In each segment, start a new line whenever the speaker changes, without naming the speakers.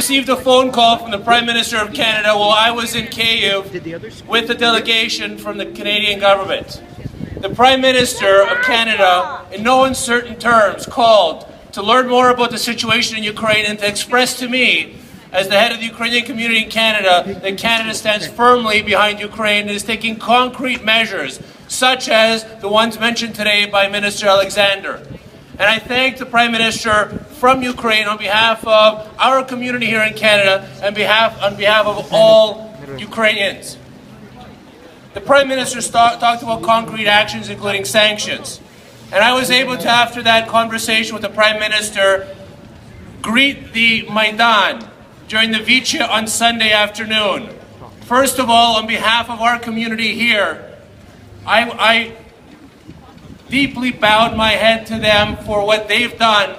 Received a phone call from the Prime Minister of Canada while I was in Kyiv with a delegation from the Canadian government. The Prime Minister of Canada, in no uncertain terms, called to learn more about the situation in Ukraine and to express to me, as the head of the Ukrainian community in Canada, that Canada stands firmly behind Ukraine and is taking concrete measures, such as the ones mentioned today by Minister Alexander. And I thank the Prime Minister from Ukraine on behalf of our community here in Canada and on behalf of all Ukrainians. The Prime Minister talked about concrete actions, including sanctions. And I was able to, after that conversation with the Prime Minister, greet the Maidan during the Vicha on Sunday afternoon. First of all, on behalf of our community here, I deeply bowed my head to them for what they've done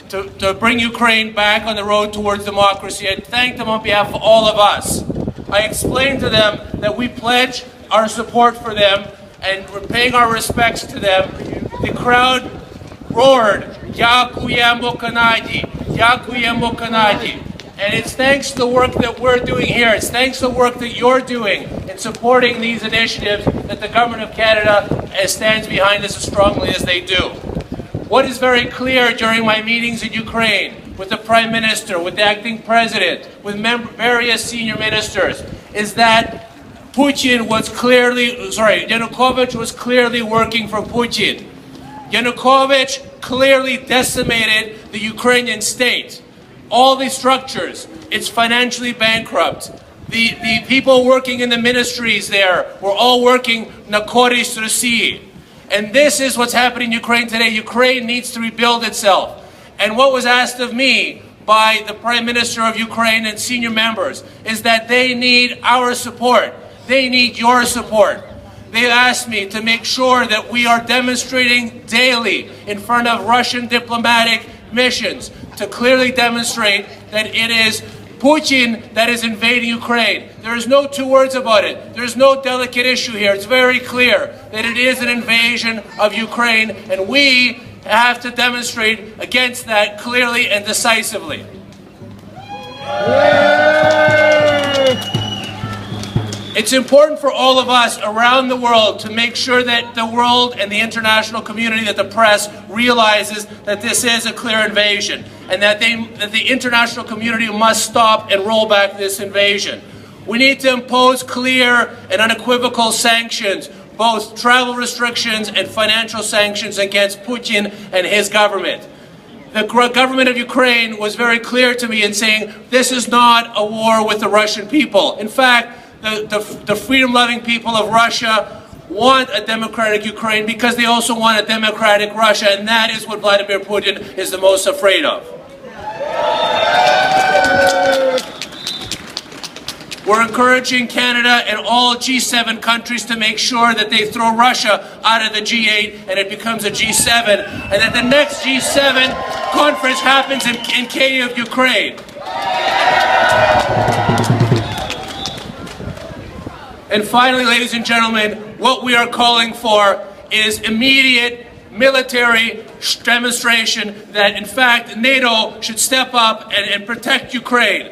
to bring Ukraine back on the road towards democracy. I thanked them on behalf of all of us. I explained to them that we pledge our support for them and we're paying our respects to them. The crowd roared, "Дякуємо Канаді, дякуємо Канаді." And it's thanks to the work that we're doing here, it's thanks to the work that you're doing in supporting these initiatives that the Government of Canada stands behind us as strongly as they do. What is very clear during my meetings in Ukraine, with the Prime Minister, with the Acting President, with various senior ministers, is that Yanukovych was clearly working for Putin. Yanukovych clearly decimated the Ukrainian state. All the structures, it's financially bankrupt. The people working in the ministries there were all working na korist Rosії. And this is what's happening in Ukraine today. Ukraine needs to rebuild itself. And what was asked of me by the Prime Minister of Ukraine and senior members is that they need our support. They need your support. They asked me to make sure that we are demonstrating daily in front of Russian diplomatic missions to clearly demonstrate that it is Putin that is invading Ukraine. There is no two words about it. There is no delicate issue here. It's very clear that it is an invasion of Ukraine, and we have to demonstrate against that clearly and decisively. It's important for all of us around the world to make sure that the world and the international community, that the press realizes that this is a clear invasion and that the international community must stop and roll back this invasion. We need to impose clear and unequivocal sanctions, both travel restrictions and financial sanctions against Putin and his government. The government of Ukraine was very clear to me in saying this is not a war with the Russian people. In fact, the freedom-loving people of Russia want a democratic Ukraine because they also want a democratic Russia, and that is what Vladimir Putin is the most afraid of. We're encouraging Canada and all G7 countries to make sure that they throw Russia out of the G8 and it becomes a G7, and that the next G7 conference happens in Kyiv, Ukraine. And finally, ladies and gentlemen, what we are calling for is immediate military demonstration that, in fact, NATO should step up and protect Ukraine.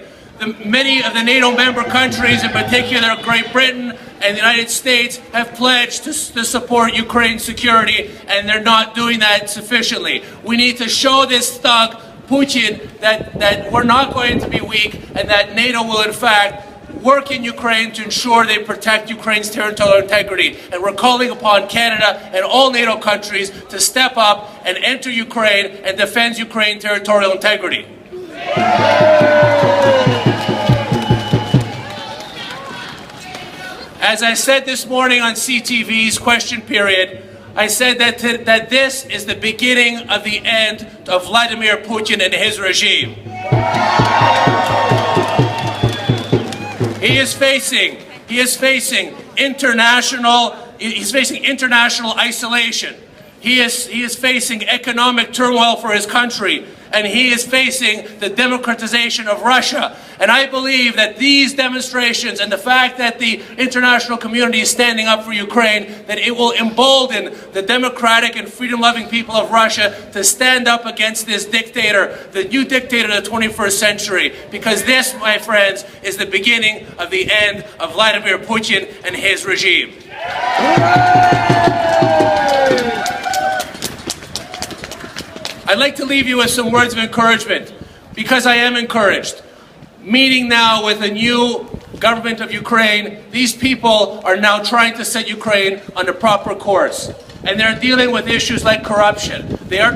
Many of the NATO member countries, in particular Great Britain and the United States, have pledged to support Ukraine's security, and they're not doing that sufficiently. We need to show this thug, Putin, that we're not going to be weak and that NATO will, in fact, work in Ukraine to ensure they protect Ukraine's territorial integrity. And we're calling upon Canada and all NATO countries to step up and enter Ukraine and defend Ukraine's territorial integrity. As I said this morning on CTV's question period, I said that this is the beginning of the end of Vladimir Putin and his regime. He is facing international isolation. He is facing economic turmoil for his country, and he is facing the democratization of Russia. And I believe that these demonstrations and the fact that the international community is standing up for Ukraine, that it will embolden the democratic and freedom-loving people of Russia to stand up against this dictator, the new dictator of the 21st century. Because this, my friends, is the beginning of the end of Vladimir Putin and his regime. I'd like to leave you with some words of encouragement, because I am encouraged. Meeting now with a new government of Ukraine, these people are now trying to set Ukraine on the proper course. And they're dealing with issues like corruption. They are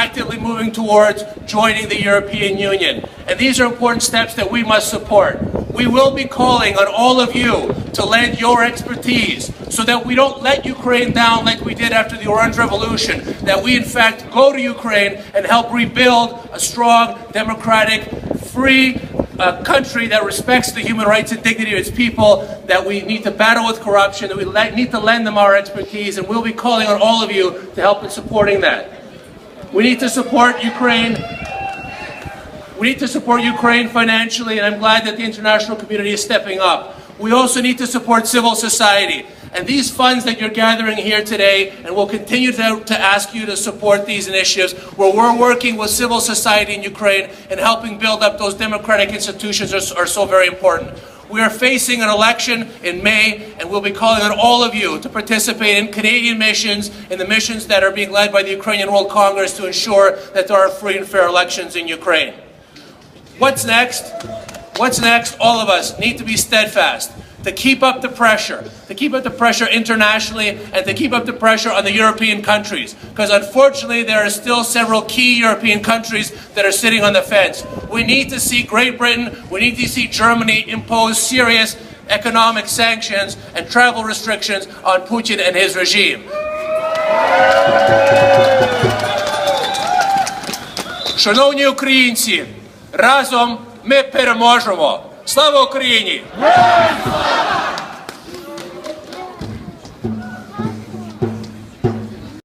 actively moving towards joining the European Union. And these are important steps that we must support. We will be calling on all of you to lend your expertise so that we don't let Ukraine down like we did after the Orange Revolution, that we in fact go to Ukraine and help rebuild a strong, democratic, free country that respects the human rights and dignity of its people, that we need to battle with corruption, that we need to lend them our expertise, and we'll be calling on all of you to help in supporting that. We need to support Ukraine. We need to support Ukraine financially, and I'm glad that the international community is stepping up. We also need to support civil society. And these funds that you're gathering here today, and we'll continue to ask you to support these initiatives, where we're working with civil society in Ukraine and helping build up those democratic institutions are so very important. We are facing an election in May, and we'll be calling on all of you to participate in Canadian missions, in the missions that are being led by the Ukrainian World Congress to ensure that there are free and fair elections in Ukraine. What's next? What's next? All of us need to be steadfast, to keep up the pressure internationally, and to keep up the pressure on the European countries. Because unfortunately, there are still several key European countries that are sitting on the fence. We need to see Great Britain, we need to see Germany impose serious economic sanctions and travel restrictions on Putin and his regime. Шановні українці, разом ми переможемо! Слава Україні!